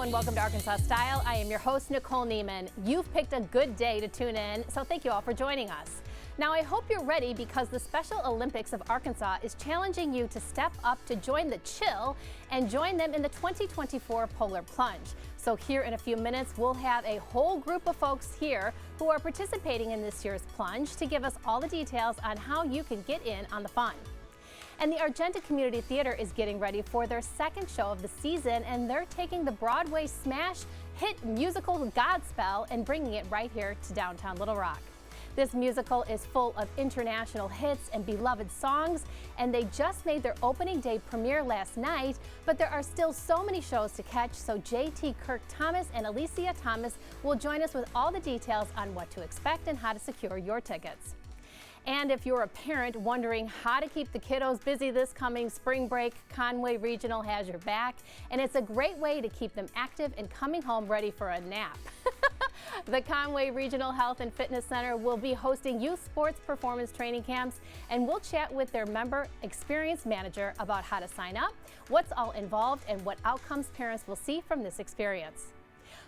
and welcome to Arkansas Style. I am your host, Nicole Neiman. You've picked a good day to tune in, so thank you all for joining us. Now, I hope you're ready because the Special Olympics of Arkansas is challenging you to step up to join the chill and join them in the 2024 Polar Plunge. So here in a few minutes, we'll have a whole group of folks here who are participating in this year's plunge to give us all the details on how you can get in on the fun. And the Argenta Community Theater is getting ready for their second show of the season, and they're taking the Broadway smash hit musical Godspell and bringing it right here to downtown Little Rock. This musical is full of international hits and beloved songs, and they just made their opening day premiere last night, but there are still so many shows to catch, so JT Kirk Thomas and Alicia Thomas will join us with all the details on what to expect and how to secure your tickets. And if you're a parent wondering how to keep the kiddos busy this coming spring break, Conway Regional has your back, and it's a great way to keep them active and coming home ready for a nap. The Conway Regional Health and Fitness Center will be hosting youth sports performance training camps, and we'll chat with their member experience manager about how to sign up, what's all involved, and what outcomes parents will see from this experience.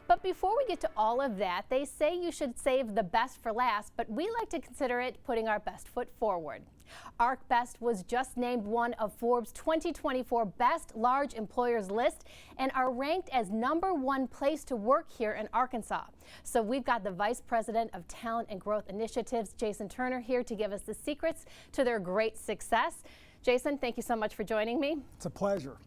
But before we get to all of that, they say you should save the best for last, but we like to consider it putting our best foot forward. ArcBest was just named one of Forbes' 2024 Best Large Employers list and are ranked as #1 place to work here in Arkansas. So we've got the Vice President of Talent and Growth Initiatives, Jason Turner, here to give us the secrets to their great success. Jason, thank you so much for joining me. It's a pleasure.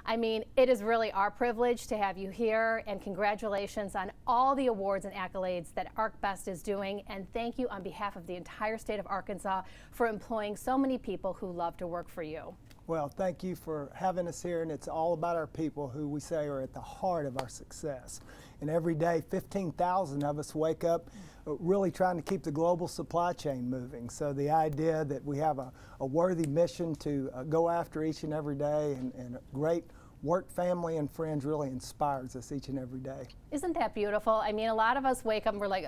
I mean, it is really our privilege to have you here, and congratulations on all the awards and accolades that ArcBest is doing, and thank you on behalf of the entire state of Arkansas for employing so many people who love to work for you. Well, thank you for having us here, and it's all about our people who we say are at the heart of our success. And every day, 15,000 of us wake up really trying to keep the global supply chain moving. So the idea that we have a worthy mission to go after each and every day and a great work, family, and friends really inspires us each and every day. Isn't that beautiful? I mean, a lot of us wake up and we're like,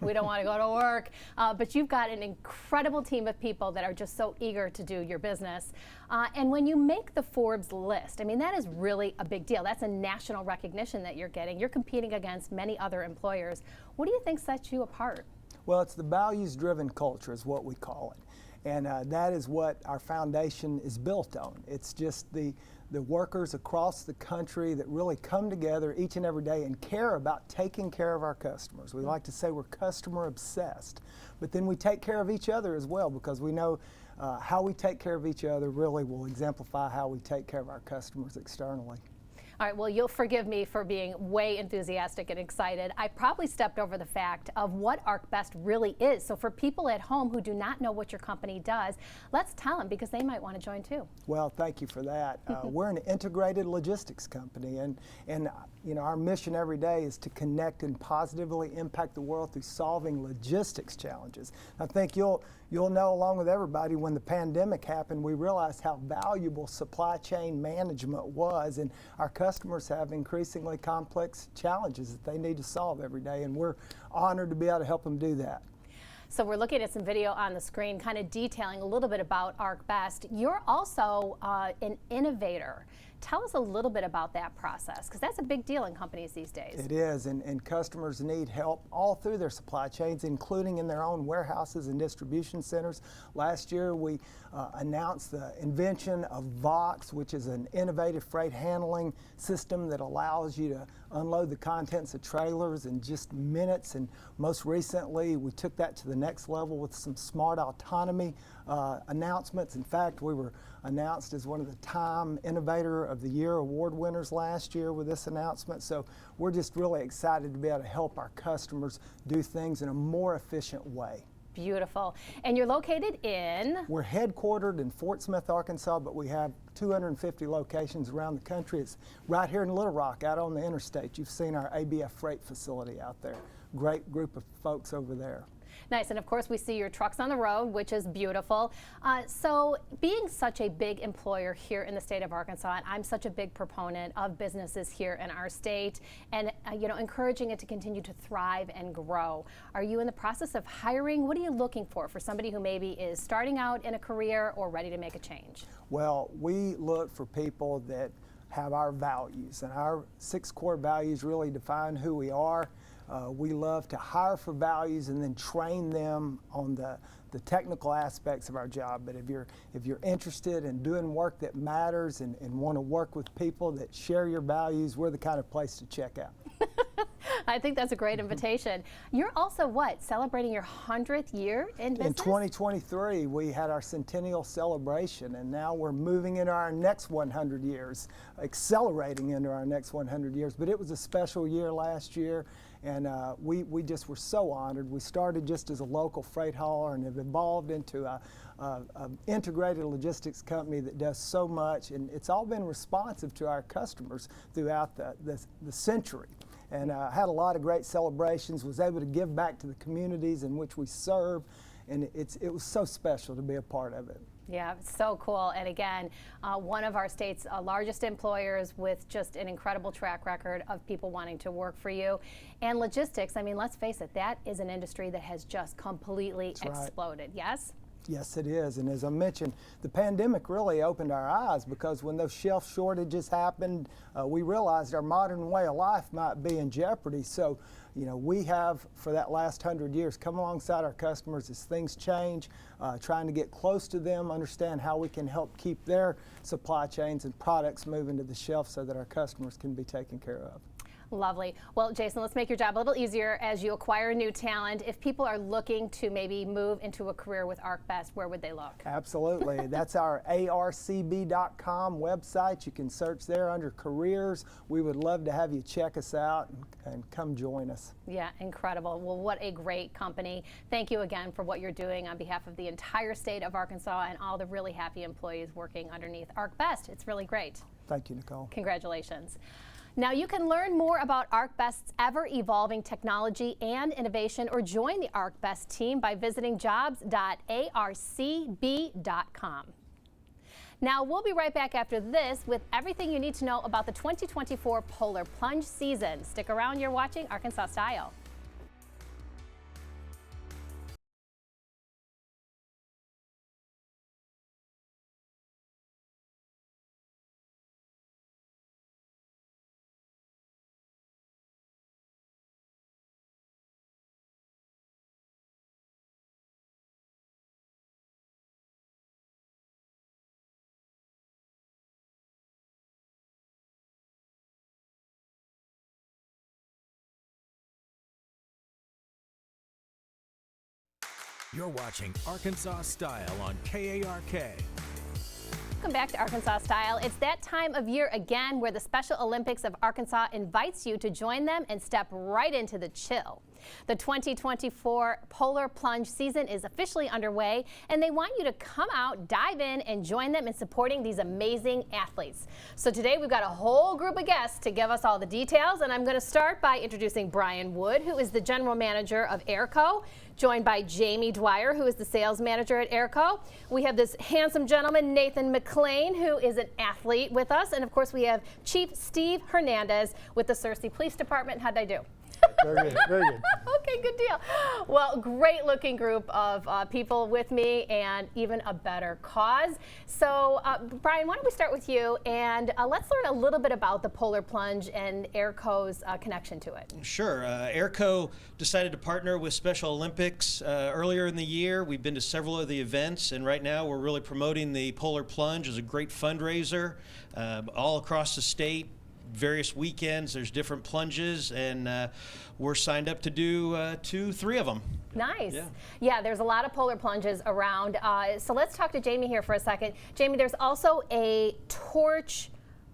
we don't want to go to work. But you've got an incredible team of people that are just so eager to do your business. And when you make the Forbes list, I mean, that is really a big deal. That's a national recognition that you're getting. You're competing against many other employers. What do you think sets you apart? Well, it's the values-driven culture is what we call it. And that is what our foundation is built on. It's just the workers across the country that really come together each and every day and care about taking care of our customers. We like to say we're customer obsessed, but then we take care of each other as well, because we know how we take care of each other really will exemplify how we take care of our customers externally. All right, well, you'll forgive me for being way enthusiastic and excited. I probably stepped over the fact of what ArcBest really is. So for people at home who do not know what your company does, let's tell them, because they might want to join too. Well, thank you for that. We're an integrated logistics company, and you know, our mission every day is to connect and positively impact the world through solving logistics challenges. I think you'll know, along with everybody, when the pandemic happened, we realized how valuable supply chain management was, and our customers have increasingly complex challenges that they need to solve every day, and we're honored to be able to help them do that. So we're looking at some video on the screen kind of detailing a little bit about ArcBest. You're also an innovator. Tell us a little bit about that process, because that's a big deal in companies these days. It is, and customers need help all through their supply chains, including in their own warehouses and distribution centers. Last year, we announced the invention of Vox, which is an innovative freight handling system that allows you to unload the contents of trailers in just minutes. And most recently, we took that to the next level with some smart autonomy announcements. In fact, we were announced as one of the Time Innovator of the Year award winners last year with this announcement. So we're just really excited to be able to help our customers do things in a more efficient way. Beautiful. And you're located in? We're headquartered in Fort Smith, Arkansas, but we have 250 locations around the country. It's right here in Little Rock, out on the interstate. You've seen our ABF freight facility out there. Great group of folks over there. Nice, and of course we see your trucks on the road, which is beautiful. So being such a big employer here in the state of Arkansas, and I'm such a big proponent of businesses here in our state, and you know, encouraging it to continue to thrive and grow. Are you in the process of hiring? What are you looking for somebody who maybe is starting out in a career or ready to make a change? Well, we look for people that have our values, and our 6 core values really define who we are. We love to hire for values and then train them on the technical aspects of our job. But if you're interested in doing work that matters and want to work with people that share your values, we're the kind of place to check out. I think that's a great invitation. You're also celebrating your 100th year in business? In 2023, we had our centennial celebration, and now we're moving into our next 100 years, accelerating into our next 100 years. But it was a special year last year, and we just were so honored. We started just as a local freight hauler and have evolved into a integrated logistics company that does so much, and it's all been responsive to our customers throughout the century. And had a lot of great celebrations, was able to give back to the communities in which we serve, and it was so special to be a part of it. Yeah, it's so cool. And again, one of our state's largest employers with just an incredible track record of people wanting to work for you. And logistics, I mean, let's face it, that is an industry that has just completely exploded, yes? Yes, it is. And as I mentioned, the pandemic really opened our eyes, because when those shelf shortages happened, we realized our modern way of life might be in jeopardy. So, you know, we have, for that last 100 years, come alongside our customers as things change, trying to get close to them, understand how we can help keep their supply chains and products moving to the shelf so that our customers can be taken care of. Lovely. Well, Jason, let's make your job a little easier as you acquire new talent. If people are looking to maybe move into a career with ArcBest, where would they look? Absolutely. That's our arcb.com website. You can search there under careers. We would love to have you check us out and come join us. Yeah, incredible. Well, what a great company. Thank you again for what you're doing on behalf of the entire state of Arkansas and all the really happy employees working underneath ArcBest. It's really great. Thank you, Nicole. Congratulations. Now you can learn more about ArcBest's ever-evolving technology and innovation, or join the ArcBest team by visiting jobs.arcb.com. Now we'll be right back after this with everything you need to know about the 2024 Polar Plunge season. Stick around, you're watching Arkansas Style. You're watching Arkansas Style on KARK. Welcome back to Arkansas Style. It's that time of year again where the Special Olympics of Arkansas invites you to join them and step right into the chill. The 2024 Polar Plunge season is officially underway, and they want you to come out, dive in, and join them in supporting these amazing athletes. So today we've got a whole group of guests to give us all the details, and I'm going to start by introducing Brian Wood, who is the general manager of AirCo, joined by Jamie Dwyer, who is the sales manager at AirCo. We have this handsome gentleman, Nathan McLean, who is an athlete with us, and of course we have Chief Steve Hernandez with the Searcy Police Department. How'd I do? Very good, very good. Okay, good deal. Well, great looking group of people with me, and even a better cause. So, Brian, why don't we start with you, and let's learn a little bit about the Polar Plunge and AirCo's connection to it. Sure. AirCo decided to partner with Special Olympics earlier in the year. We've been to several of the events, and right now we're really promoting the Polar Plunge as a great fundraiser all across the state. Various weekends, there's different plunges, and we're signed up to do 2-3 of them. Nice. Yeah, there's a lot of polar plunges around. So let's talk to Jamie here for a second. Jamie, there's also a torch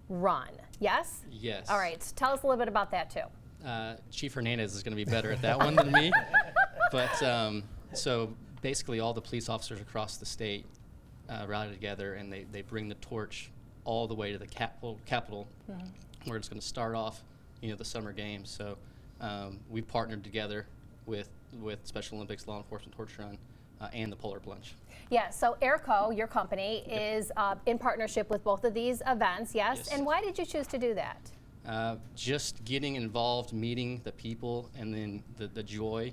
run, yes? Yes. All right, so tell us a little bit about that too. Chief Hernandez is going to be better at that one than me. But so basically all the police officers across the state rally together, and they bring the torch all the way to the Capitol, where it's going to start off, the summer games. So we partnered together with Special Olympics Law Enforcement Torch Run and the Polar Plunge. Yeah, so AirCo, your company, is in partnership with both of these events, yes? Yes. And why did you choose to do that? Just getting involved, meeting the people, and then the joy,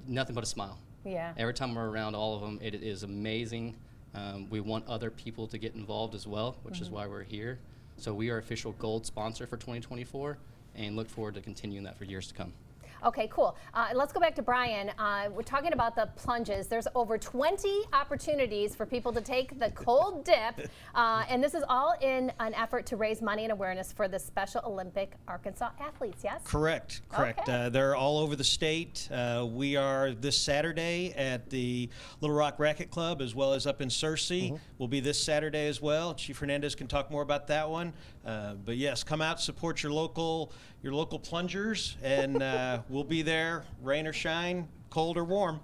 nothing but a smile. Yeah. Every time we're around all of them, it is amazing. We want other people to get involved as well, which is why we're here. So we are official gold sponsor for 2024 and look forward to continuing that for years to come. Okay, cool. Let's go back to Brian. We're talking about the plunges. There's over 20 opportunities for people to take the cold dip, and this is all in an effort to raise money and awareness for the Special Olympic Arkansas athletes, yes? Correct. Okay. They're all over the state. We are this Saturday at the Little Rock Racquet Club, as well as up in Searcy. We'll be this Saturday as well. Chief Hernandez can talk more about that one. But yes, come out, support your local plungers, and we'll be there, rain or shine, cold or warm.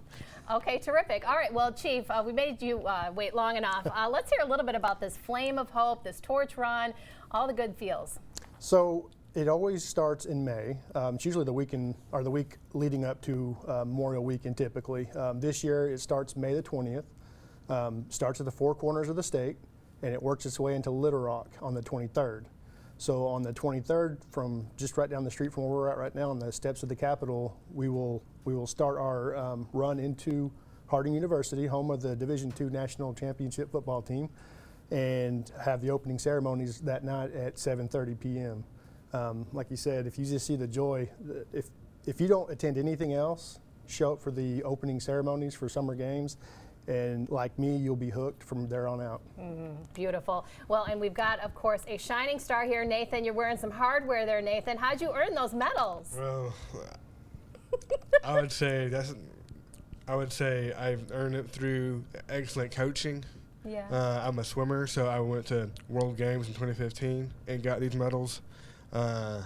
Okay, terrific. All right, well, Chief, we made you wait long enough. Let's hear a little bit about this Flame of Hope, this torch run, all the good feels. So it always starts in May. It's usually the weekend or the week leading up to Memorial Weekend typically. This year it starts May the 20th, starts at the four corners of the state, and it works its way into Little Rock on the 23rd. So on the 23rd, from just right down the street from where we're at right now on the steps of the Capitol, we will start our run into Harding University, home of the Division II National Championship football team, and have the opening ceremonies that night at 7:30 p.m. Like you said, if you just see the joy, if you don't attend anything else, show up for the opening ceremonies for summer games. And like me, you'll be hooked from there on out. Beautiful. Well, and we've got, of course, a shining star here. Nathan, you're wearing some hardware there, Nathan. How'd you earn those medals? Well, I would say I've earned it through excellent coaching. Yeah. I'm a swimmer, so I went to World Games in 2015 and got these medals. I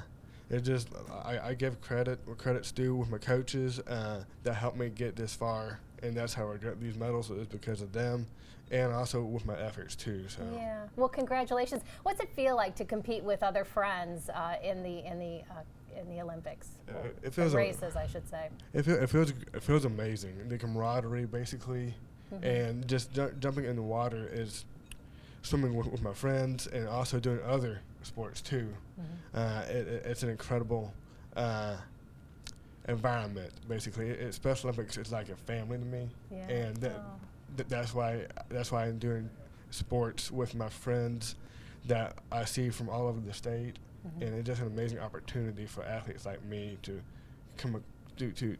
give credit where credit's due with my coaches that helped me get this far. And that's how I got these medals, is because of them, and also with my efforts too. So. Yeah. Well, congratulations. What's it feel like to compete with other friends in the Olympics? It feels races, I should say. It feels amazing. The camaraderie, basically, and just jumping in the water is swimming with my friends, and also doing other sports too. It's an incredible. Environment, basically. Special Olympics is like a family to me, and that's why I'm doing sports with my friends that I see from all over the state, and it's just an amazing opportunity for athletes like me to come to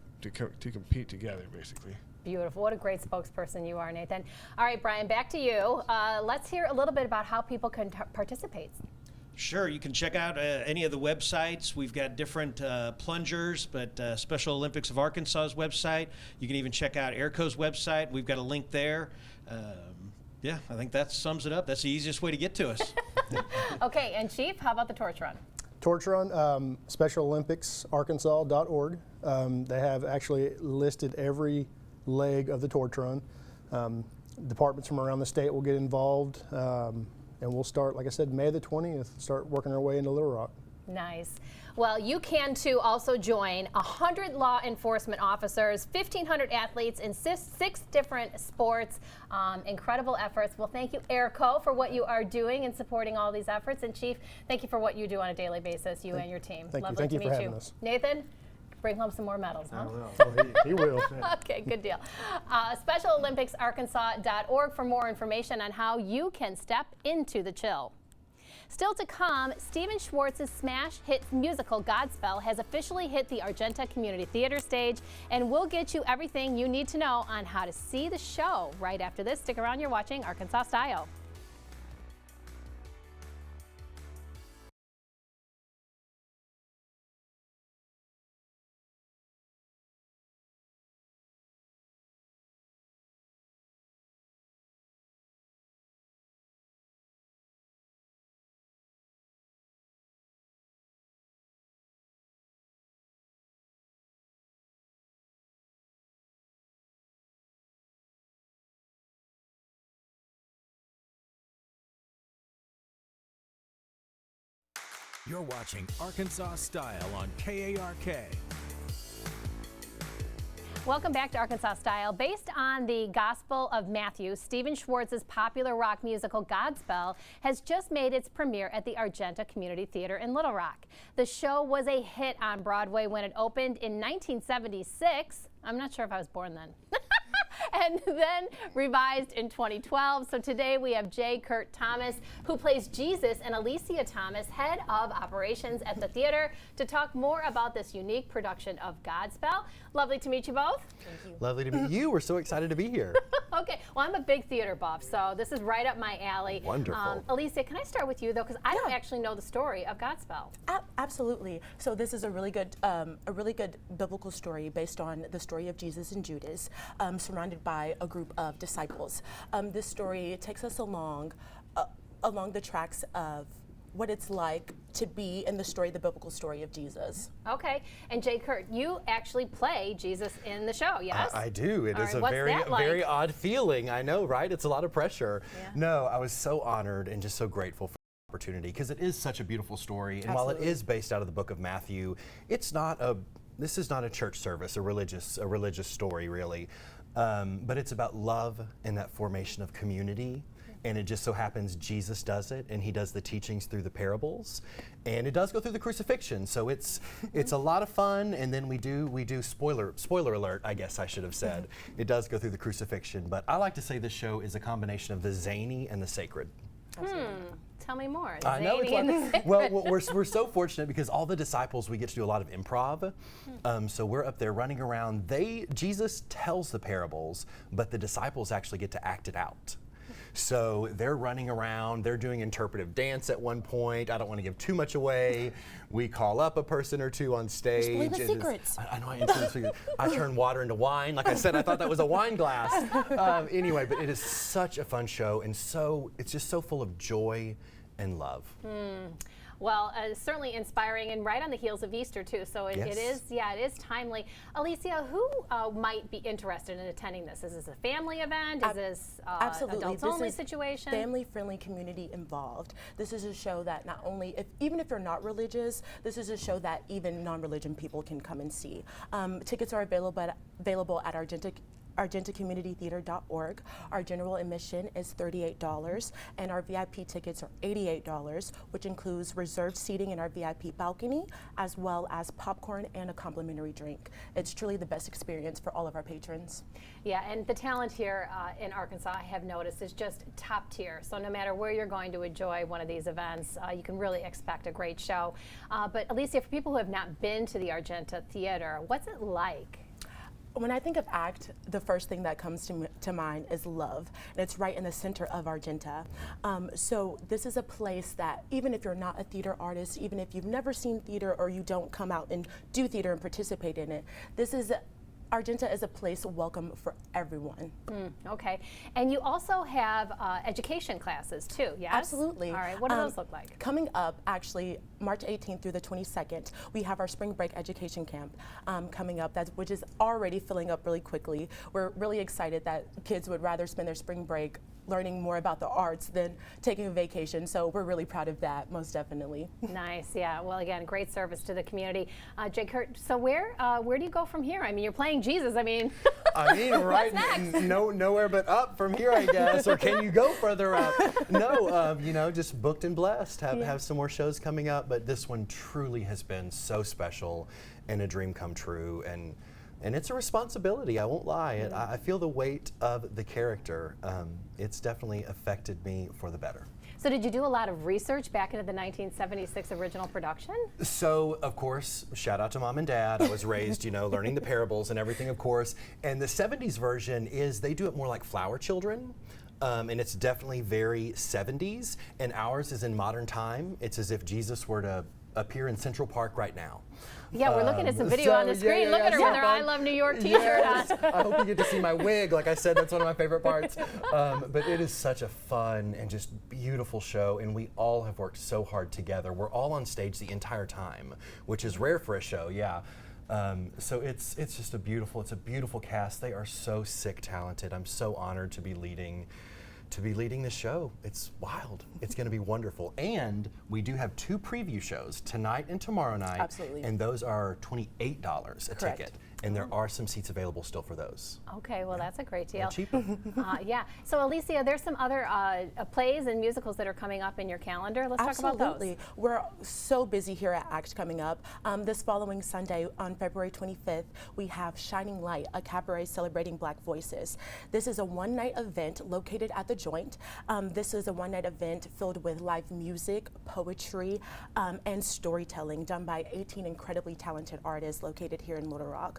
compete together, basically. Beautiful. What a great spokesperson you are, Nathan. All right, Brian, back to you. Let's hear a little bit about how people can participate. Sure, you can check out any of the websites. We've got different plungers, but Special Olympics of Arkansas's website. You can even check out AirCo's website. We've got a link there. Yeah, I think that sums it up. That's the easiest way to get to us. Okay, and Chief, how about the torch run? Torch run, SpecialOlympicsArkansas.org. They have actually listed every leg of the torch run. Departments from around the state will get involved. And we'll start, like I said, May the 20th, start working our way into Little Rock. Nice. Well, you can too also join 100 law enforcement officers, 1,500 athletes in six different sports. Incredible efforts. Well, thank you, ArcBest, for what you are doing and supporting all these efforts. And Chief, thank you for what you do on a daily basis, you and your team. Lovely to meet you. Thank you for having us. Nathan? Bring home some more medals, huh? I will. He will. Okay, good deal. SpecialOlympicsArkansas.org for more information on how you can step into the chill. Still to come, Stephen Schwartz's smash hit musical Godspell has officially hit the Argenta Community Theater stage, and we'll get you everything you need to know on how to see the show right after this. Stick around, you're watching Arkansas Style. You're watching Arkansas Style on KARK. Welcome back to Arkansas Style. Based on the Gospel of Matthew, Stephen Schwartz's popular rock musical Godspell has just made its premiere at the Argenta Community Theater in Little Rock. The show was a hit on Broadway when it opened in 1976. I'm not sure if I was born then. and then revised in 2012. So today we have J. Kurt Thomas, who plays Jesus, and Alicia Thomas, head of operations at the theater, to talk more about this unique production of Godspell. Lovely to meet you both. Thank you. Lovely to meet you. We're so excited to be here. Okay, well, I'm a big theater buff, so this is right up my alley. Wonderful. Alicia, can I start with you, though, because I don't actually know the story of Godspell. Absolutely. So this is a really good biblical story based on the story of Jesus and Judas, surrounded by a group of disciples. This story takes us along the tracks of what it's like to be in the biblical story of Jesus. Okay, and J. Kurt, you actually play Jesus in the show, yes? I do. It is a what's very, that like? very odd feeling. I know, right? It's a lot of pressure. Yeah. No, I was so honored and just so grateful for the opportunity, because it is such a beautiful story. And while it is based out of the book of Matthew, this is not a church service, a religious story, really. But it's about love and that formation of community. And it just so happens Jesus does it, and he does the teachings through the parables, and it does go through the crucifixion. So it's a lot of fun, and then we do spoiler alert, I guess I should have said. It does go through the crucifixion, but I like to say this show is a combination of the zany and the sacred. Tell me more. I know. Zany and the sacred. Well, we're so fortunate because all the disciples, we get to do a lot of improv. So we're up there running around. Jesus tells the parables, but the disciples actually get to act it out. So they're running around, they're doing interpretive dance at one point. I don't want to give too much away. We call up a person or two on stage. Explain the secrets. I know I instantly, I turn water into wine. Like I said, I thought that was a wine glass. Anyway, but it is such a fun show, and it's just so full of joy and love. Well, certainly inspiring, and right on the heels of Easter, too. So it is timely. Alicia, who might be interested in attending this? Is this a family event? Is this adults-only situation? Family-friendly, community involved. This is a show that not only, even if you're not religious, this is a show that even non-religion people can come and see. Tickets are available at argentacommunitytheater.org. Our general admission is $38, and our VIP tickets are $88, which includes reserved seating in our VIP balcony, as well as popcorn and a complimentary drink. It's truly the best experience for all of our patrons. Yeah, and the talent here in Arkansas, I have noticed, is just top tier. So no matter where you're going to enjoy one of these events, you can really expect a great show. But Alicia, for people who have not been to the Argenta Theater, what's it like? When I think of ACT, the first thing that comes to mind is love, and it's right in the center of Argenta. So this is a place that, even if you're not a theater artist, even if you've never seen theater or you don't come out and do theater and participate in it, Argenta is a place welcome for everyone. Okay, and you also have education classes too, yes? Absolutely. All right, what do those look like? Coming up, actually, March 18th through the 22nd, we have our spring break education camp coming up, which is already filling up really quickly. We're really excited that kids would rather spend their spring break learning more about the arts than taking a vacation, so we're really proud of that, most definitely. Nice, yeah. Well, again, great service to the community. J. Kurt, so where do you go from here? I mean, you're playing Jesus. I mean, right, nowhere but up from here, I guess. Or can you go further up? No, just booked and blessed. Have some more shows coming up, but this one truly has been so special and a dream come true. And it's a responsibility, I won't lie. I feel the weight of the character. It's definitely affected me for the better. So did you do a lot of research back into the 1976 original production? So, of course, shout out to Mom and Dad. I was raised, learning the parables and everything, of course. And the 70s version they do it more like Flower Children. And it's definitely very 70s. And ours is in modern time. It's as if Jesus were to appear in Central Park right now. Yeah, we're looking at some video on the screen. Look at her with her I Love New York t-shirt on. I hope you get to see my wig. Like I said, that's one of my favorite parts. But it is such a fun and just beautiful show, and we all have worked so hard together. We're all on stage the entire time, which is rare for a show, yeah. So it's a beautiful cast. They are so sick talented. I'm so honored to be leading to be leading the show. It's wild. It's going to be wonderful. And we do have 2 preview shows tonight and tomorrow night. Absolutely. And those are $28 a Correct. ticket. And there are some seats available still for those. Okay, well, that's a great deal. Cheap. Yeah. So, Alicia, there's some other plays and musicals that are coming up in your calendar. Let's talk about those. Absolutely. We're so busy here at ACT coming up. This following Sunday on February 25th, we have Shining Light, a cabaret celebrating Black voices. This is a one-night event located at the Joint. This is a one-night event filled with live music, poetry, and storytelling done by 18 incredibly talented artists located here in Little Rock.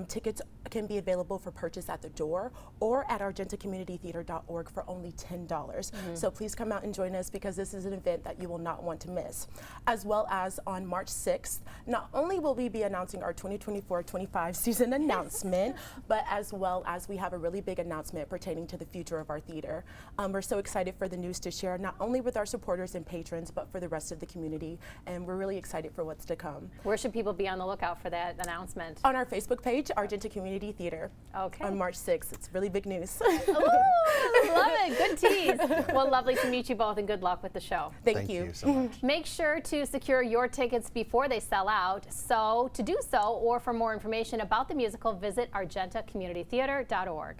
Tickets can be available for purchase at the door or at argentacommunitytheater.org for only $10. So please come out and join us, because this is an event that you will not want to miss. As well as on March 6th, not only will we be announcing our 2024-25 season announcement, but as well as we have a really big announcement pertaining to the future of our theater. We're so excited for the news to share, not only with our supporters and patrons, but for the rest of the community. And we're really excited for what's to come. Where should people be on the lookout for that announcement? On our Facebook page, Argenta Community Theater. Okay. On March 6th. It's really big news. Ooh, love it. Good tease. Well, lovely to meet you both, and good luck with the show. Thank you so much. Make sure to secure your tickets before they sell out. So to do so, or for more information about the musical, visit argentacommunitytheater.org.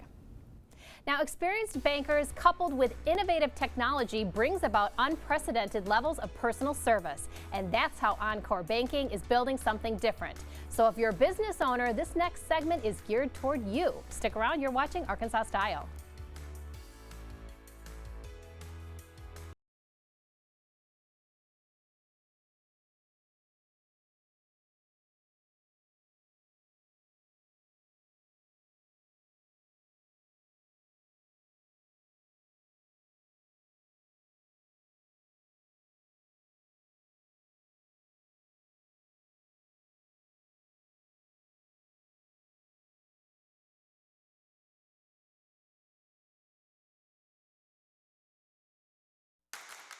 Now, experienced bankers coupled with innovative technology brings about unprecedented levels of personal service. And that's how Encore Banking is building something different. So if you're a business owner, this next segment is geared toward you. Stick around, you're watching Arkansas Style.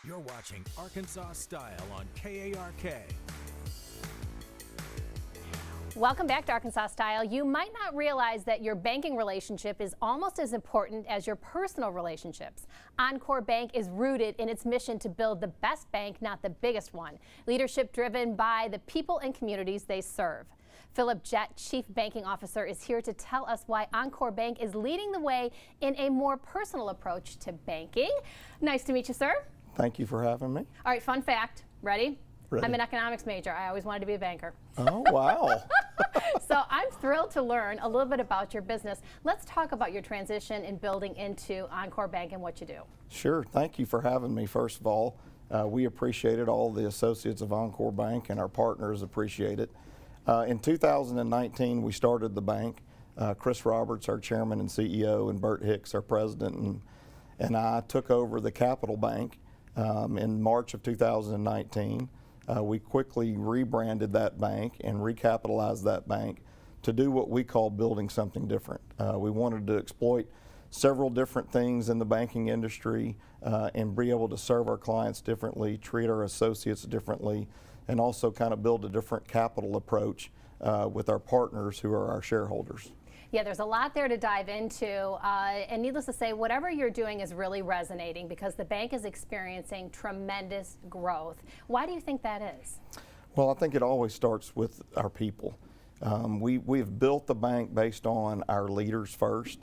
You're watching Arkansas Style on KARK. Welcome back to Arkansas Style. You might not realize that your banking relationship is almost as important as your personal relationships. Encore Bank is rooted in its mission to build the best bank, not the biggest one. Leadership driven by the people and communities they serve. Philip Jett, Chief Banking Officer, is here to tell us why Encore Bank is leading the way in a more personal approach to banking. Nice to meet you, sir. Thank you for having me. All right, fun fact. Ready? Ready. I'm an economics major. I always wanted to be a banker. Oh, wow. So I'm thrilled to learn a little bit about your business. Let's talk about your transition in building into Encore Bank and what you do. Sure. Thank you for having me, first of all. We appreciate it. All the associates of Encore Bank and our partners appreciate it. In 2019, we started the bank. Chris Roberts, our chairman and CEO, and Bert Hicks, our president, and I took over the Capital Bank in March of 2019. We quickly rebranded that bank and recapitalized that bank to do what we call building something different. We wanted to exploit several different things in the banking industry and be able to serve our clients differently, treat our associates differently, and also kind of build a different capital approach with our partners who are our shareholders. Yeah, there's a lot there to dive into, and needless to say, whatever you're doing is really resonating because the bank is experiencing tremendous growth. Why do you think that is? Well, I think it always starts with our people. We've built the bank based on our leaders first,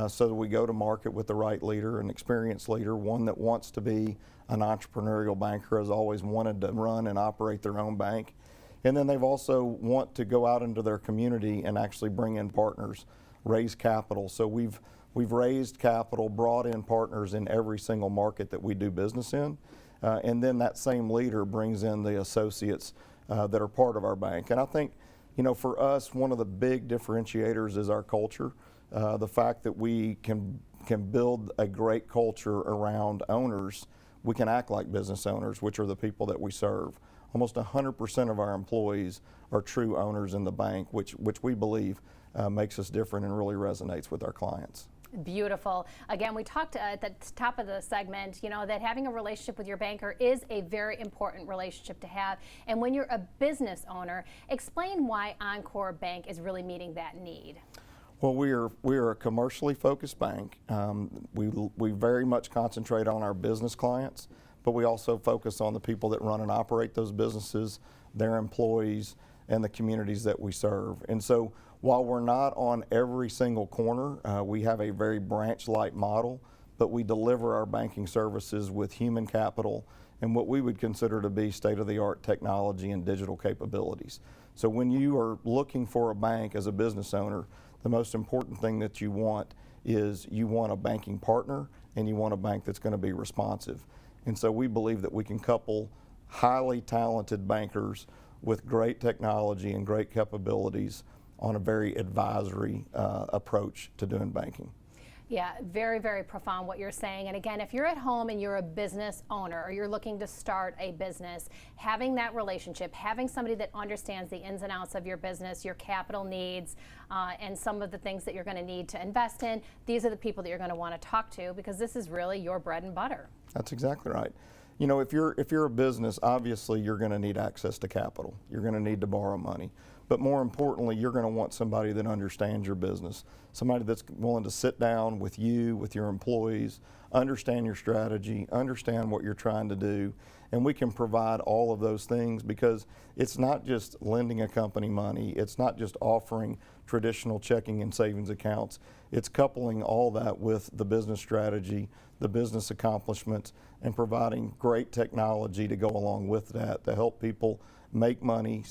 so that we go to market with the right leader, an experienced leader, one that wants to be an entrepreneurial banker, has always wanted to run and operate their own bank. And then they've also want to go out into their community and actually bring in partners, raise capital. So we've raised capital, brought in partners in every single market that we do business in. And then that same leader brings in the associates that are part of our bank. And I think, you know, for us, one of the big differentiators is our culture. The fact that we can build a great culture around owners. We can act like business owners, which are the people that we serve. Almost 100% of our employees are true owners in the bank, which we believe makes us different and really resonates with our clients. Beautiful. Again, we talked at the top of the segment, you know, that having a relationship with your banker is a very important relationship to have. And when you're a business owner, explain why Encore Bank is really meeting that need. Well, we are a commercially focused bank. We very much concentrate on our business clients, but we also focus on the people that run and operate those businesses, their employees, and the communities that we serve. And so while we're not on every single corner, we have a very branch-like model, but we deliver our banking services with human capital and what we would consider to be state-of-the-art technology and digital capabilities. So when you are looking for a bank as a business owner, the most important thing that you want is you want a banking partner and you want a bank that's going to be responsive. And so we believe that we can couple highly talented bankers with great technology and great capabilities on a very advisory approach to doing banking. Yeah, very, very profound what you're saying. And again, if you're at home and you're a business owner or you're looking to start a business, having that relationship, having somebody that understands the ins and outs of your business, your capital needs, and some of the things that you're going to need to invest in, these are the people that you're going to want to talk to, because this is really your bread and butter. That's exactly right. You know, if you're a business, obviously you're going to need access to capital. You're going to need to borrow money. But more importantly, you're going to want somebody that understands your business, somebody that's willing to sit down with you, with your employees, understand your strategy, understand what you're trying to do, and we can provide all of those things, because it's not just lending a company money, it's not just offering traditional checking and savings accounts, it's coupling all that with the business strategy, the business accomplishments, and providing great technology to go along with that to help people make money,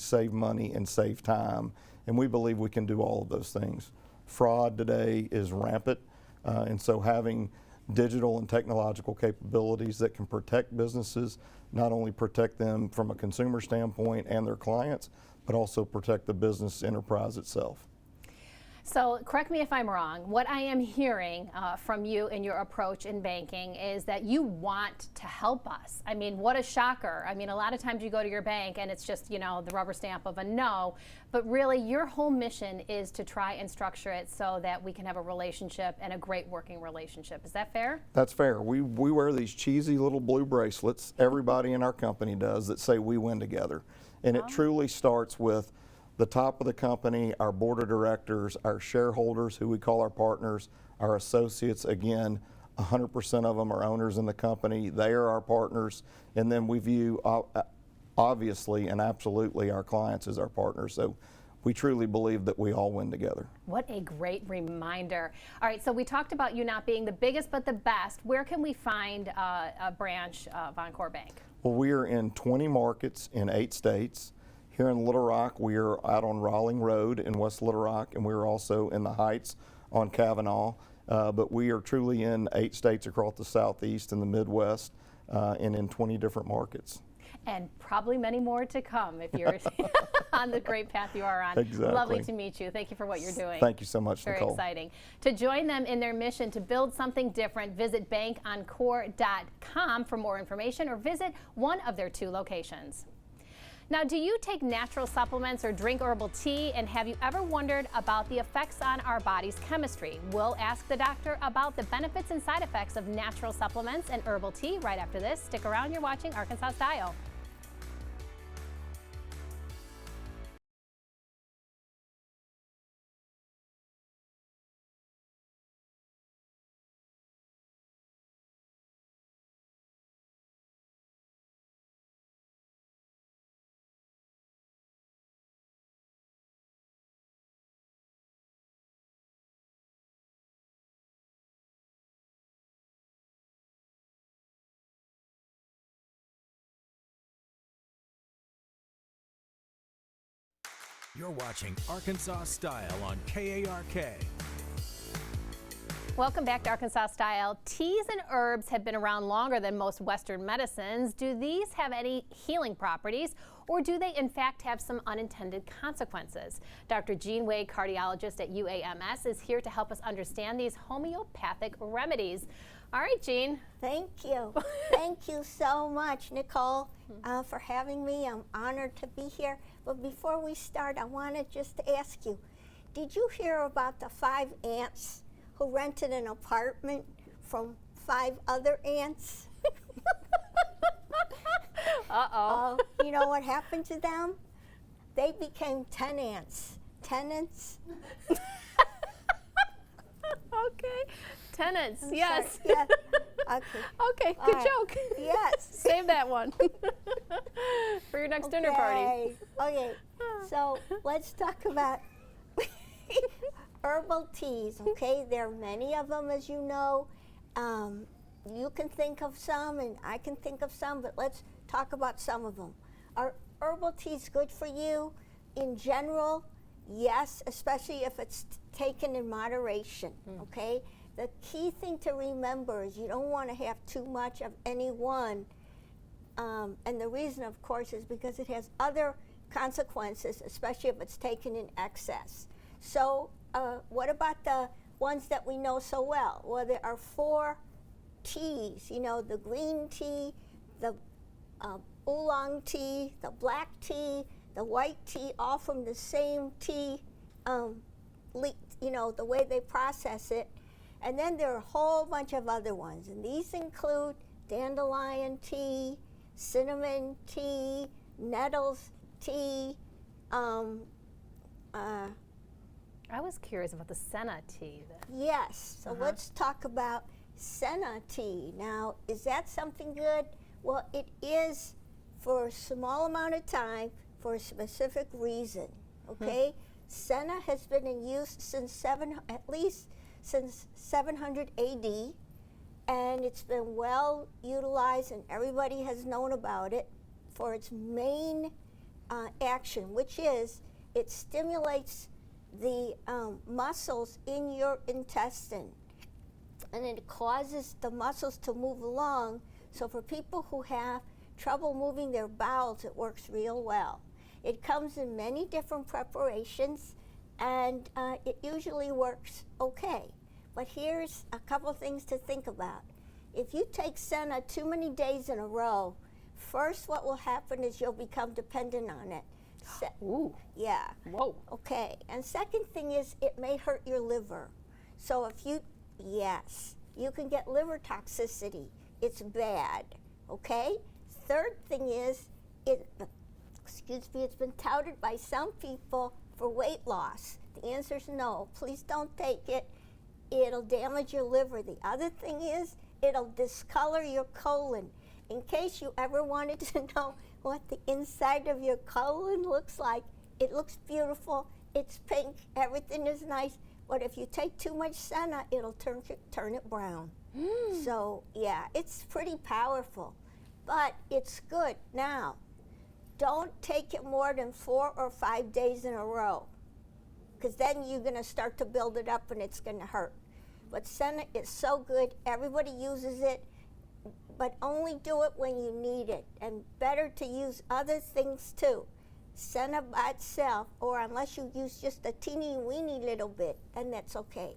and save time. And we believe we can do all of those things. Fraud today is rampant, and so having digital and technological capabilities that can protect businesses, not only protect them from a consumer standpoint and their clients, but also protect the business enterprise itself. So correct me if I'm wrong, what I am hearing from you and your approach in banking is that you want to help us. I mean, what a shocker. I mean, a lot of times you go to your bank and it's just, you know, the rubber stamp of a no, but really your whole mission is to try and structure it so that we can have a relationship and a great working relationship. Is that fair? That's fair. We wear these cheesy little blue bracelets, everybody in our company does, that say we win together. And it truly starts with the top of the company, our board of directors, our shareholders, who we call our partners, our associates. Again, 100% of them are owners in the company. They are our partners. And then we view, obviously and absolutely, our clients as our partners. So we truly believe that we all win together. What a great reminder. All right, so we talked about you not being the biggest but the best. Where can we find a branch of Encore Bank? Well, we are in 20 markets in 8 states. Here in Little Rock, we are out on Rawling Road in West Little Rock, and we're also in the Heights on Kavanaugh. But we are truly in 8 states across the Southeast and the Midwest, and in 20 different markets. And probably many more to come if you're on the great path you are on. Exactly. Lovely to meet you. Thank you for what you're doing. Thank you so much, Very Nicole. exciting. To join them in their mission to build something different, visit bankencore.com for more information or visit one of their 2 locations. Now, do you take natural supplements or drink herbal tea? And have you ever wondered about the effects on our body's chemistry? We'll ask the doctor about the benefits and side effects of natural supplements and herbal tea right after this. Stick around, you're watching Arkansas Style. You're watching Arkansas Style on KARK. Welcome back to Arkansas Style. Teas and herbs have been around longer than most Western medicines. Do these have any healing properties, or do they in fact have some unintended consequences? Dr. Jean Wade, cardiologist at UAMS, is here to help us understand these homeopathic remedies. All right, Jean. Thank you. Thank you so much, Nicole, for having me. I'm honored to be here. But before we start, I wanted just to ask you, did you hear about the 5 ants who rented an apartment from 5 other ants? Uh-oh. You know what happened to them? They became tenants. Tenants? Okay. Tenants, I'm yes. sorry. Yes. Okay. Okay, All good right. joke. Yes. Save that one for your next dinner party. Okay. So let's talk about herbal teas. Okay, there are many of them, as you know. You can think of some, and I can think of some, but let's talk about some of them. Are herbal teas good for you? In general, yes, especially if it's taken in moderation. Okay. The key thing to remember is you don't want to have too much of any one. And the reason, of course, is because it has other consequences, especially if it's taken in excess. So what about the ones that we know so well? Well, there are 4 teas, you know, the green tea, the oolong tea, the black tea, the white tea, all from the same tea, you know, the way they process it. And then there are a whole bunch of other ones, and these include dandelion tea, cinnamon tea, nettles tea. I was curious about the senna tea. Yes, so let's talk about senna tea. Now, is that something good? Well, it is for a small amount of time for a specific reason, okay? Senna has been in use since at least since 700 AD, and it's been well utilized, and everybody has known about it for its main action, which is it stimulates the muscles in your intestine, and it causes the muscles to move along. So for people who have trouble moving their bowels, it works real well. It comes in many different preparations, and it usually works okay. But here's a couple things to think about. If you take senna too many days in a row, first what will happen is you'll become dependent on it. Ooh. Yeah. Whoa. Okay. And second thing is it may hurt your liver. So if you, yes, you can get liver toxicity. It's bad. Okay? Third thing is, it's been touted by some people for weight loss. The answer is no. Please don't take it. It'll damage your liver. The other thing is, it'll discolor your colon. In case you ever wanted to know what the inside of your colon looks like, it looks beautiful. It's pink. Everything is nice. But if you take too much senna, it'll turn it brown. So, yeah, it's pretty powerful. But it's good. Now, don't take it more than 4 or 5 days in a row, because then you're going to start to build it up and it's going to hurt. But senna is so good. Everybody uses it, but only do it when you need it. And better to use other things too. Senna by itself, or unless you use just a teeny weeny little bit, then that's okay.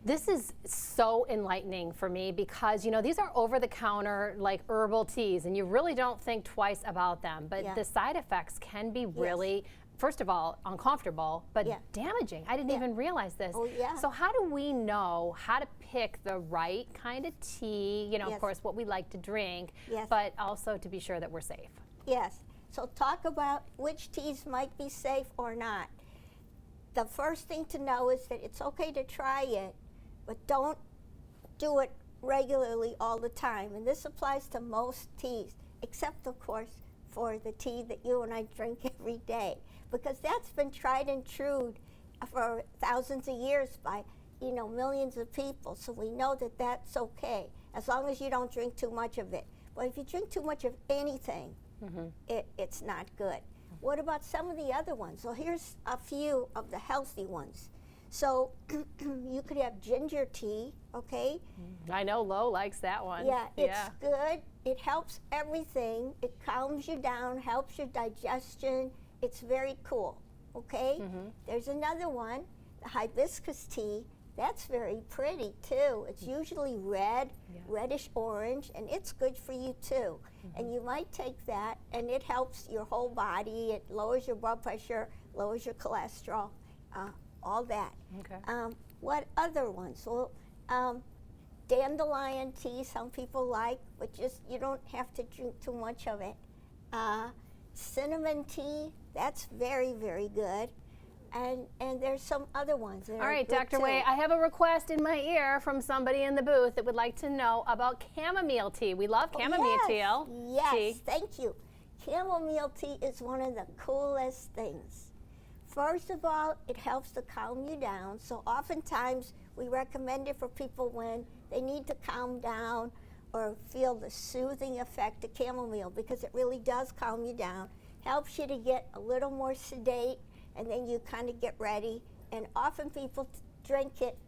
This is so enlightening for me because, you know, these are over-the-counter, like, herbal teas, and you really don't think twice about them. But the side effects can be really, first of all, uncomfortable, but damaging. I didn't even realize this. Oh, yeah. So how do we know how to pick the right kind of tea, you know, of course, what we like to drink, but also to be sure that we're safe? Yes. So talk about which teas might be safe or not. The first thing to know is that it's okay to try it, but don't do it regularly all the time. And this applies to most teas, except, of course, for the tea that you and I drink every day, because that's been tried and true for thousands of years by, you know, millions of people. So we know that that's okay, as long as you don't drink too much of it. But if you drink too much of anything, it's not good. What about some of the other ones? So here's a few of the healthy ones. So you could have ginger tea, okay? I know Lo likes that one. Yeah, it's good. It helps everything. It calms you down, helps your digestion. It's very cool, okay? There's another one, the hibiscus tea. That's very pretty too. It's usually red, reddish orange, and it's good for you too. And you might take that, and it helps your whole body. It lowers your blood pressure, lowers your cholesterol, all that. What other ones? Well, dandelion tea, some people like, but just you don't have to drink too much of it. Cinnamon tea, that's very, very good. and there's some other ones that All right, good Dr. too. Way, I have a request in my ear from somebody in the booth that would like to know about chamomile tea. We love chamomile Yes, thank you. Chamomile tea is one of the coolest things. First of all, it helps to calm you down. So oftentimes we recommend it for people when they need to calm down or feel the soothing effect of chamomile, because it really does calm you down, helps you to get a little more sedate, and then you kind of get ready. And often people drink it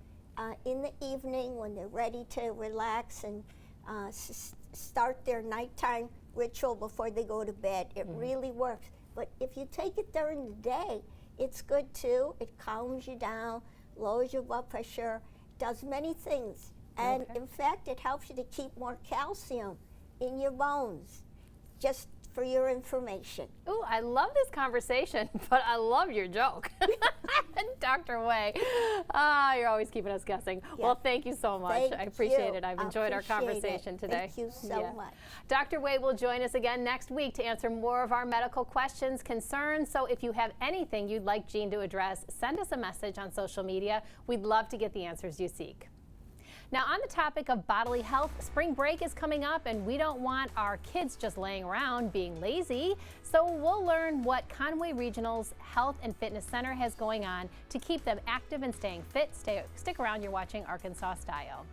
in the evening when they're ready to relax and start their nighttime ritual before they go to bed. It really works. But if you take it during the day, it's good too. It calms you down, lowers your blood pressure, does many things. And in fact, it helps you to keep more calcium in your bones, just for your information. Ooh, I love this conversation, but I love your joke. Dr. Way, you're always keeping us guessing. Yeah. Well, thank you so much. Thank I appreciate you. it. I've I enjoyed our appreciate conversation it. today. Thank you so much. Dr. Way will join us again next week to answer more of our medical questions, concerns. So if you have anything you'd like Jean to address, send us a message on social media. We'd love to get the answers you seek. Now, on the topic of bodily health, spring break is coming up, and we don't want our kids just laying around being lazy. So we'll learn what Conway Regional's Health and Fitness Center has going on to keep them active and staying fit. Stick around, you're watching Arkansas Style.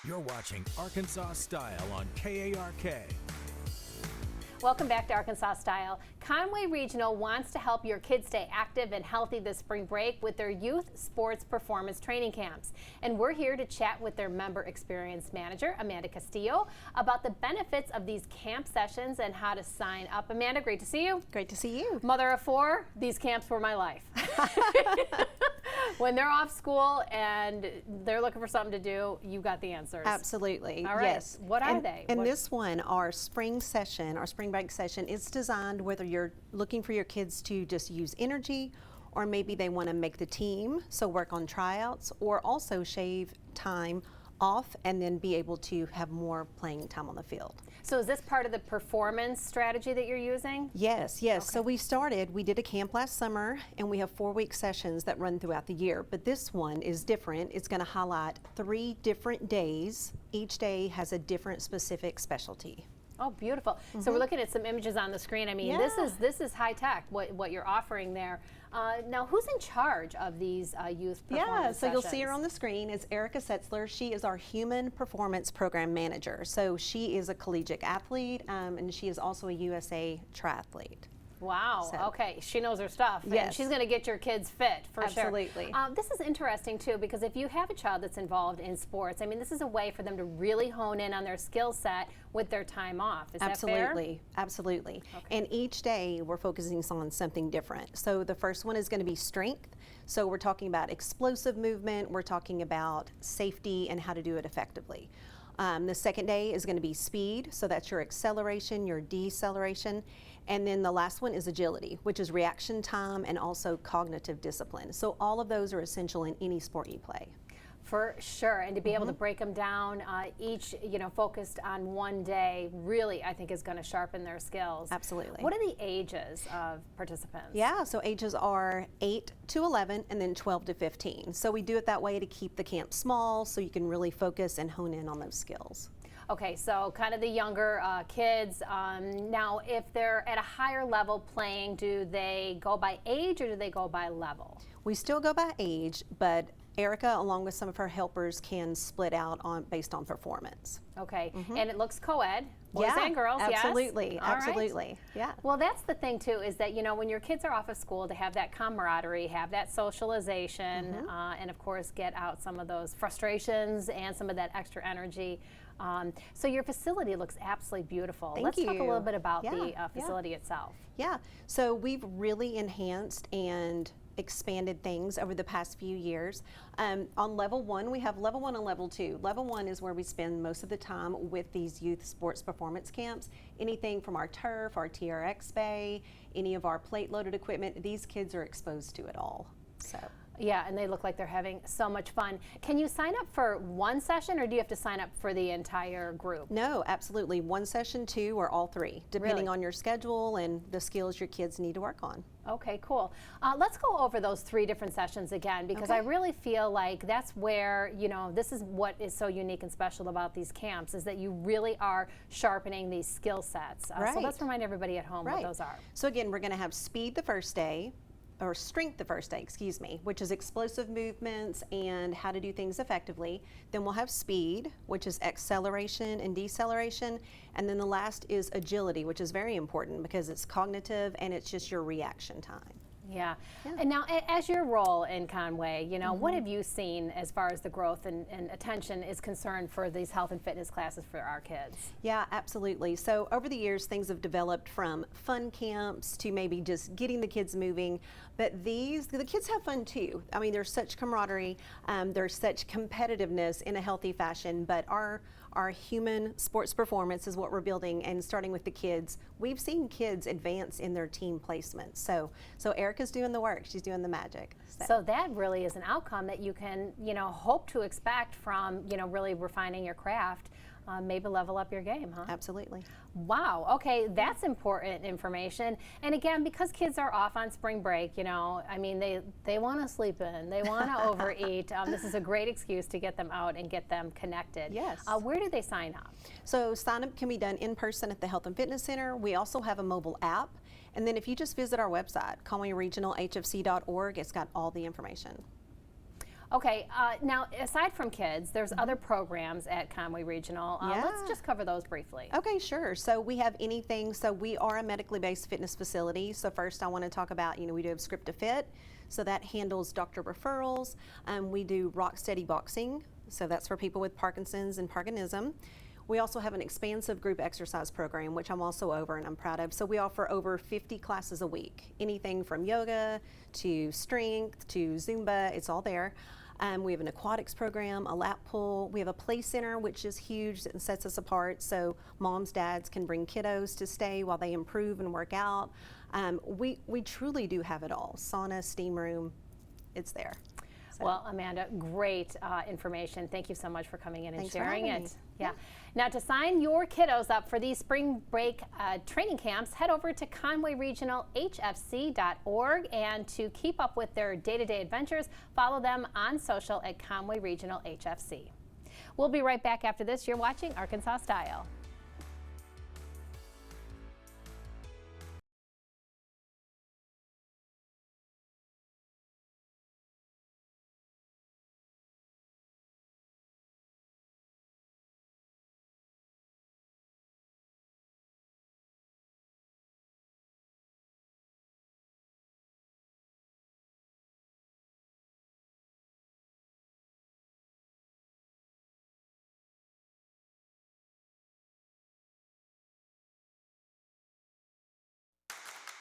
You're watching Arkansas Style on KARK. Welcome back to Arkansas Style. Conway Regional wants to help your kids stay active and healthy this spring break with their youth sports performance training camps. And we're here to chat with their member experience manager, Amanda Castillo, about the benefits of these camp sessions and how to sign up. Amanda, great to see you. Great to see you. Mother of 4, these camps were my life. When they're off school and they're looking for something to do, you got the answers. Absolutely. All right. Yes. What are they? And this one, our spring session, our spring break session, is designed whether you're looking for your kids to just use energy, or maybe they want to make the team, so work on tryouts, or also shave time off and then be able to have more playing time on the field. So is this part of the performance strategy that you're using? Yes, yes. Okay. So we did a camp last summer, and we have 4-week sessions that run throughout the year. But this one is different. It's going to highlight 3 different days. Each day has a different specific specialty. Oh, beautiful. So we're looking at some images on the screen. I mean, this is high tech, what you're offering there. Now, who's in charge of these youth performance so you'll sessions? see her on the screen. It's Erica Setzler. She is our Human Performance Program Manager. So she is a collegiate athlete, and she is also a USA triathlete. Wow. So. Okay. She knows her stuff. Yes. And she's going to get your kids fit for sure. Absolutely. This is interesting too, because if you have a child that's involved in sports, I mean, this is a way for them to really hone in on their skill set with their time off. Is that fair? Absolutely. Absolutely. Okay. And each day we're focusing on something different. So the first one is going to be strength. So we're talking about explosive movement. We're talking about safety and how to do it effectively. The second day is going to be speed. So that's your acceleration, your deceleration. And then the last one is agility, which is reaction time and also cognitive discipline. So all of those are essential in any sport you play. For sure, and to be able to break them down, each focused on one day, really I think is going to sharpen their skills. Absolutely. What are the ages of participants? Yeah, so ages are 8 to 11 and then 12 to 15. So we do it that way to keep the camp small so you can really focus and hone in on those skills. Okay, so kind of the younger kids. Now, if they're at a higher level playing, do they go by age or do they go by level? We still go by age, but Erica, along with some of her helpers, can split out based on performance. Okay, and it looks co-ed, boys and girls, absolutely, yes? All absolutely, right. yeah. Well, that's the thing too, is that when your kids are off of school, to have that camaraderie, have that socialization, and of course get out some of those frustrations and some of that extra energy. So your facility looks absolutely beautiful. Thank Let's talk a you. little bit about the Yeah, facility itself. Yeah, so we've really enhanced and expanded things over the past few years. On level 1, we have level 1 and level 2. Level 1 is where we spend most of the time with these youth sports performance camps. Anything from our turf, our TRX bay, any of our plate loaded equipment, these kids are exposed to it all. So. Yeah, and they look like they're having so much fun. Can you sign up for one session, or do you have to sign up for the entire group? No, absolutely. One session, 2, or all 3, depending on your schedule and the skills your kids need to work on. Okay, cool. Let's go over those 3 different sessions again, because I really feel like that's where, you know, this is what is so unique and special about these camps, is that you really are sharpening these skill sets. So let's remind everybody at home what those are. So again, we're going to have speed the first day, or strength the first day, excuse me, which is explosive movements and how to do things effectively. Then we'll have speed, which is acceleration and deceleration. And then the last is agility, which is very important because it's cognitive and it's just your reaction time. Yeah. And now, as your role in Conway, you know, what have you seen as far as the growth and attention is concerned for these health and fitness classes for our kids? Yeah, absolutely. So over the years, things have developed from fun camps to maybe just getting the kids moving. But the kids have fun too. I mean, there's such camaraderie, there's such competitiveness in a healthy fashion, but our human sports performance is what we're building, and starting with the kids, we've seen kids advance in their team placements. So Erica's doing the work, she's doing the magic. So that really is an outcome that you can, you know, hope to expect from, you know, really refining your craft. Maybe level up your game, huh? Absolutely. Wow, okay, that's important information. And again, because kids are off on spring break, you know, I mean, they want to sleep in, they want to overeat. This is a great excuse to get them out and get them connected. Yes. Where do they sign up? So sign up can be done in person at the Health and Fitness Center. We also have a mobile app. And then if you just visit our website, conwayregionalhfc.org, it's got all the information. Okay, now aside from kids, there's other programs at Conway Regional. Let's just cover those briefly. Okay, sure. So we have anything, so we are a medically based fitness facility. So first I want to talk about, you know, we do have Script to Fit. So that handles doctor referrals. We do Rock Steady Boxing. So that's for people with Parkinson's and Parkinsonism. We also have an expansive group exercise program, which I'm also over and I'm proud of. So we offer over 50 classes a week. Anything from yoga to strength to Zumba, it's all there. We have an aquatics program, a lap pool. We have a play center, which is huge and sets us apart. So moms, dads can bring kiddos to stay while they improve and work out. We truly do have it all. Sauna, steam room, it's there. So. Well, Amanda, great information. Thank you so much for coming in and Thanks for sharing having it. me. Yeah. Now, to sign your kiddos up for these spring break training camps, head over to conwayregionalhfc.org, and to keep up with their day-to-day adventures, follow them on social at Conway Regional HFC. We'll be right back after this. You're watching Arkansas Style.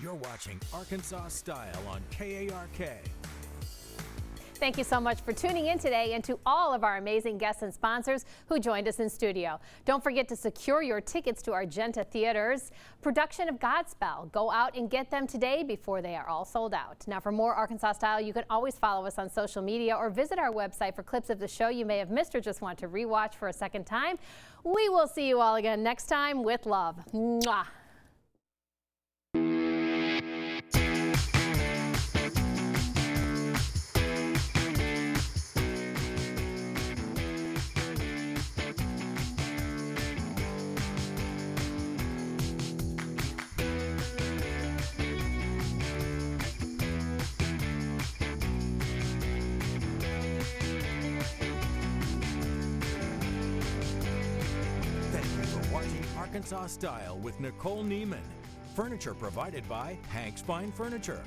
You're watching Arkansas Style on KARK. Thank you so much for tuning in today, and to all of our amazing guests and sponsors who joined us in studio. Don't forget to secure your tickets to Argenta Theaters production of Godspell. Go out and get them today before they are all sold out. Now, for more Arkansas Style, you can always follow us on social media or visit our website for clips of the show you may have missed or just want to rewatch for a second time. We will see you all again next time with love. Mwah. Arkansas Style with Nicole Neiman. Furniture provided by Hank's Fine Furniture.